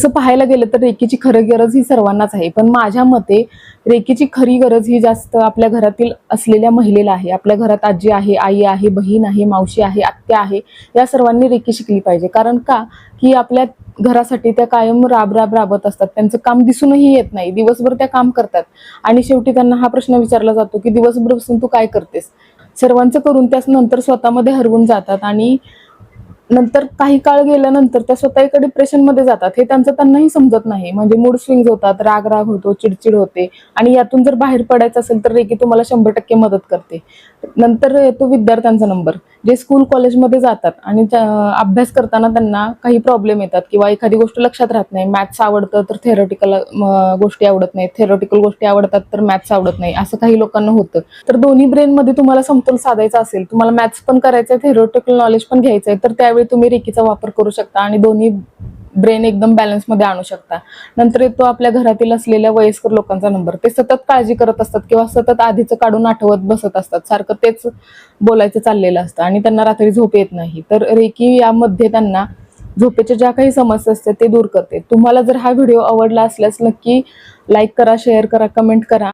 तसं पाहायला गेलं तर रेकीची खरी गरज ही सर्वांनाच आहे, पण माझ्या मते रेकीची खरी गरज ही जास्त आपल्या घरातील असलेल्या महिलेला आहे. आपल्या घरात आजी आहे, आई आहे, बहीण आहे, मावशी आहे, आत्या आहे, या सर्वांनी रेकी शिकली पाहिजे. कारण का की आपल्या घरासाठी त्या कायम राबत असतात. त्यांचं काम दिसूनही येत नाही, दिवसभर त्या काम करतात आणि शेवटी त्यांना हा प्रश्न विचारला जातो की दिवसभर बसून तू काय करतेस. सर्वांचं करून त्यास नंतर स्वतःमध्ये हरवून जातात आणि नंतर काही काळ गेल्यानंतर त्या स्वतः एका डिप्रेशनमध्ये जातात. हे त्यांनाही समजत नाही. म्हणजे मूड स्विंग्स होतात, राग होतो, चिडचिड होते आणि यातून जर बाहेर पडायचं असेल तर रेकी तुम्हाला 100% मदत करते. नंतर येतो विद्यार्थ्यांचा नंबर. जे स्कूल कॉलेजमध्ये जातात आणि अभ्यास करताना त्यांना काही प्रॉब्लेम येतात किंवा एखादी गोष्ट लक्षात राहत नाही. मॅथ्स आवडतं तर थेरॉटिकल गोष्टी आवडत नाही, थेरॉटिकल गोष्टी आवडतात तर मॅथ्स आवडत नाही, असं काही लोकांना होतं. तर दोन्ही ब्रेनमध्ये तुम्हाला समतोल साधायचा असेल, तुम्हाला मॅथ्स पण करायचंय, थेरॉटिकल नॉलेज पण घ्यायचंय, तर त्यावेळी तुम्ही रेकीचा वापर करू शकता आणि दोन्ही ब्रेन एकदम बॅलन्समध्ये आणू शकता. नंतर येतो आपल्या घरातील असलेल्या वयस्कर लोकांचा नंबर. ते सतत काळजी करत असतात किंवा सतत आधीचं काढून आठवत बसत असतात, सारखं तेच बोलायचं चाललेलं असतं आणि त्यांना रात्री झोप येत नाही. तर रेकी यामध्ये त्यांना झोपेच्या ज्या काही समस्या असतात ते दूर करते. तुम्हाला जर हा व्हिडिओ आवडला असल्यास नक्की लाईक करा, शेअर करा, कमेंट करा.